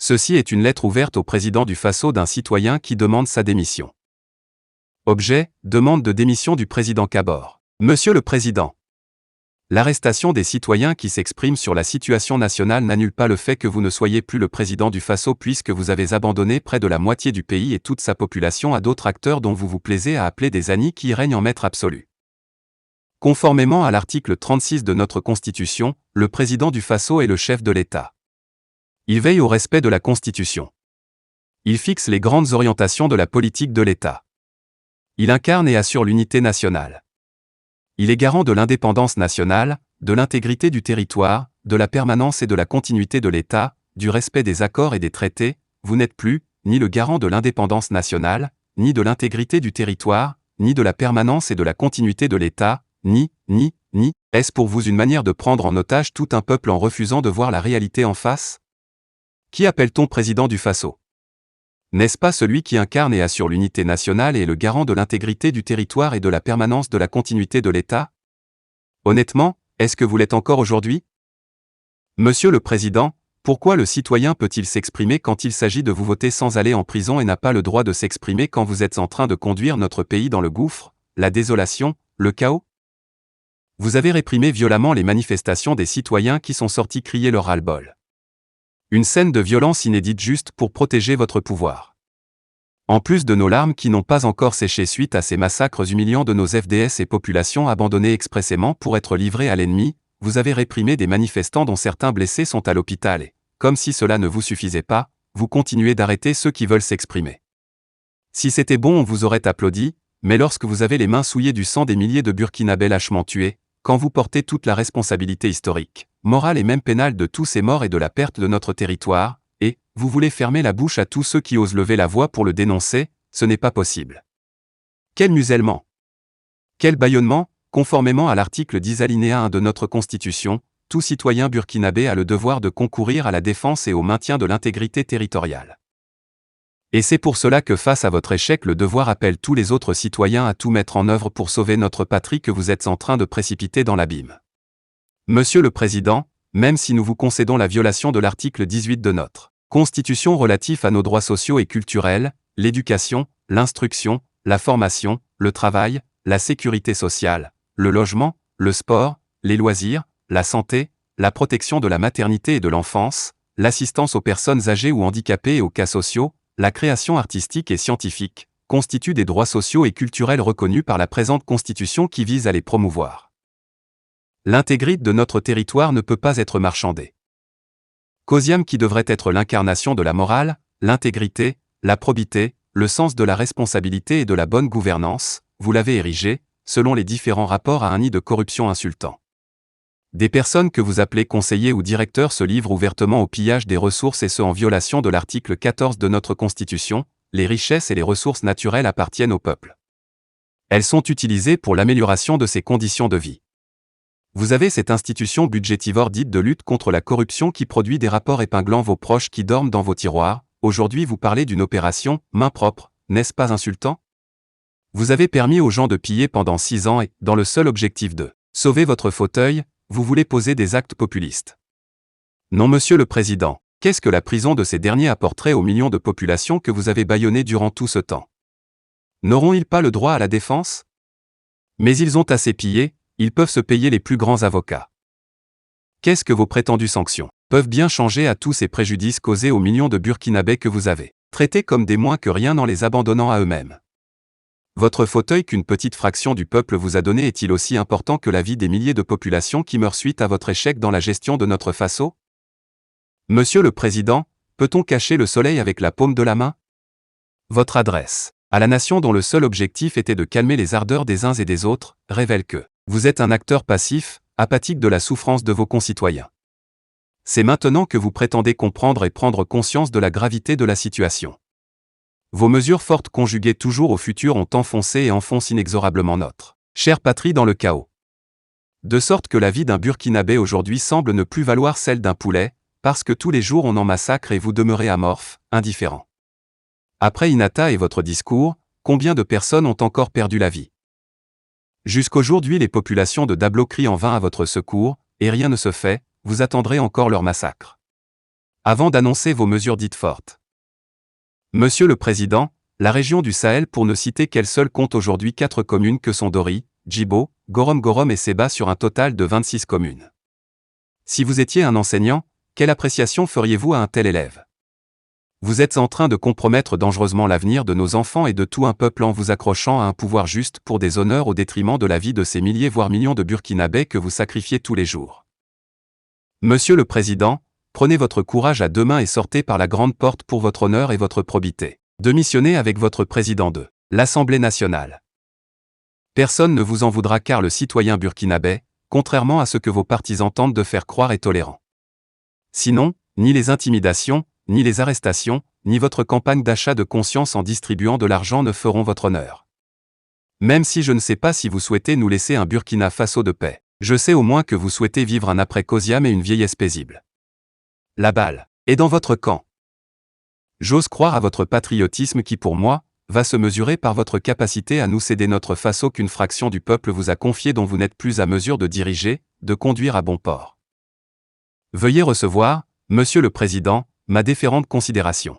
Ceci est une lettre ouverte au président du Faso d'un citoyen qui demande sa démission. Objet, demande de démission du président Kabore. Monsieur le Président, l'arrestation des citoyens qui s'expriment sur la situation nationale n'annule pas le fait que vous ne soyez plus le président du Faso puisque vous avez abandonné près de la moitié du pays et toute sa population à d'autres acteurs dont vous vous plaisez à appeler des amis qui règnent en maître absolu. Conformément à l'article 36 de notre Constitution, le président du Faso est le chef de l'État. Il veille au respect de la Constitution. Il fixe les grandes orientations de la politique de l'État. Il incarne et assure l'unité nationale. Il est garant de l'indépendance nationale, de l'intégrité du territoire, de la permanence et de la continuité de l'État, du respect des accords et des traités. Vous n'êtes plus, ni le garant de l'indépendance nationale, ni de l'intégrité du territoire, ni de la permanence et de la continuité de l'État, ni. Est-ce pour vous une manière de prendre en otage tout un peuple en refusant de voir la réalité en face? Qui appelle-t-on président du Faso? N'est-ce pas celui qui incarne et assure l'unité nationale et est le garant de l'intégrité du territoire et de la permanence de la continuité de l'État? Honnêtement, est-ce que vous l'êtes encore aujourd'hui? Monsieur le Président, pourquoi le citoyen peut-il s'exprimer quand il s'agit de vous voter sans aller en prison et n'a pas le droit de s'exprimer quand vous êtes en train de conduire notre pays dans le gouffre, la désolation, le chaos? Vous avez réprimé violemment les manifestations des citoyens qui sont sortis crier leur ras-le-bol. Une scène de violence inédite juste pour protéger votre pouvoir. En plus de nos larmes qui n'ont pas encore séché suite à ces massacres humiliants de nos FDS et populations abandonnées expressément pour être livrées à l'ennemi, vous avez réprimé des manifestants dont certains blessés sont à l'hôpital et, comme si cela ne vous suffisait pas, vous continuez d'arrêter ceux qui veulent s'exprimer. Si c'était bon on vous aurait applaudi, mais lorsque vous avez les mains souillées du sang des milliers de Burkinabés lâchement tués, quand vous portez toute la responsabilité historique, morale et même pénale de tous ces morts et de la perte de notre territoire, et vous voulez fermer la bouche à tous ceux qui osent lever la voix pour le dénoncer, ce n'est pas possible. Quel musellement! Quel bâillonnement! Conformément à l'article 10 alinéa 1 de notre Constitution, tout citoyen burkinabé a le devoir de concourir à la défense et au maintien de l'intégrité territoriale. Et c'est pour cela que face à votre échec le devoir appelle tous les autres citoyens à tout mettre en œuvre pour sauver notre patrie que vous êtes en train de précipiter dans l'abîme. Monsieur le Président, même si nous vous concédons la violation de l'article 18 de notre Constitution relatif à nos droits sociaux et culturels, l'éducation, l'instruction, la formation, le travail, la sécurité sociale, le logement, le sport, les loisirs, la santé, la protection de la maternité et de l'enfance, l'assistance aux personnes âgées ou handicapées et aux cas sociaux, la création artistique et scientifique, constituent des droits sociaux et culturels reconnus par la présente Constitution qui vise à les promouvoir. L'intégrité de notre territoire ne peut pas être marchandée. Causium qui devrait être l'incarnation de la morale, l'intégrité, la probité, le sens de la responsabilité et de la bonne gouvernance, vous l'avez érigé, selon les différents rapports à un nid de corruption insultant. Des personnes que vous appelez conseillers ou directeurs se livrent ouvertement au pillage des ressources et ce en violation de l'article 14 de notre Constitution, les richesses et les ressources naturelles appartiennent au peuple. Elles sont utilisées pour l'amélioration de ses conditions de vie. Vous avez cette institution budgétivore dite de lutte contre la corruption qui produit des rapports épinglant vos proches qui dorment dans vos tiroirs. Aujourd'hui vous parlez d'une opération « main propre », n'est-ce pas insultant? Vous avez permis aux gens de piller pendant 6 ans et, dans le seul objectif de sauver votre fauteuil, vous voulez poser des actes populistes. Non Monsieur le Président, qu'est-ce que la prison de ces derniers apporterait aux millions de populations que vous avez bâillonnées durant tout ce temps? N'auront-ils pas le droit à la défense? Mais ils ont assez pillé, ils peuvent se payer les plus grands avocats. Qu'est-ce que vos prétendues sanctions peuvent bien changer à tous ces préjudices causés aux millions de Burkinabés que vous avez traités comme des moins que rien en les abandonnant à eux-mêmes? Votre fauteuil qu'une petite fraction du peuple vous a donné est-il aussi important que la vie des milliers de populations qui meurent suite à votre échec dans la gestion de notre Faso? Monsieur le Président, peut-on cacher le soleil avec la paume de la main? Votre adresse à la nation dont le seul objectif était de calmer les ardeurs des uns et des autres, révèle que vous êtes un acteur passif, apathique de la souffrance de vos concitoyens. C'est maintenant que vous prétendez comprendre et prendre conscience de la gravité de la situation. Vos mesures fortes conjuguées toujours au futur ont enfoncé et enfoncent inexorablement notre chère patrie dans le chaos. De sorte que la vie d'un Burkinabé aujourd'hui semble ne plus valoir celle d'un poulet, parce que tous les jours on en massacre et vous demeurez amorphe, indifférent. Après Inata et votre discours, combien de personnes ont encore perdu la vie? Jusqu'aujourd'hui les populations de Dablo crient en vain à votre secours, et rien ne se fait, vous attendrez encore leur massacre. avant d'annoncer vos mesures dites fortes. Monsieur le Président, la région du Sahel, pour ne citer qu'elle seule, compte aujourd'hui 4 communes que sont Dori, Djibo, Gorom et Seba sur un total de 26 communes. Si vous étiez un enseignant, quelle appréciation feriez-vous à un tel élève? Vous êtes en train de compromettre dangereusement l'avenir de nos enfants et de tout un peuple en vous accrochant à un pouvoir juste pour des honneurs au détriment de la vie de ces milliers voire millions de Burkinabés que vous sacrifiez tous les jours. Monsieur le Président, prenez votre courage à 2 mains et sortez par la grande porte pour votre honneur et votre probité. Démissionnez avec votre président de l'Assemblée nationale. Personne ne vous en voudra car le citoyen burkinabé, contrairement à ce que vos partisans tentent de faire croire, est tolérant. Sinon, ni les intimidations, ni les arrestations, ni votre campagne d'achat de conscience en distribuant de l'argent ne feront votre honneur. Même si je ne sais pas si vous souhaitez nous laisser un Burkina Faso de paix, je sais au moins que vous souhaitez vivre un après-Koziam et une vieillesse paisible. La balle est dans votre camp. J'ose croire à votre patriotisme qui, pour moi, va se mesurer par votre capacité à nous céder notre Faso qu'une fraction du peuple vous a confié, dont vous n'êtes plus à mesure de diriger, de conduire à bon port. Veuillez recevoir, Monsieur le Président, ma déférente considération.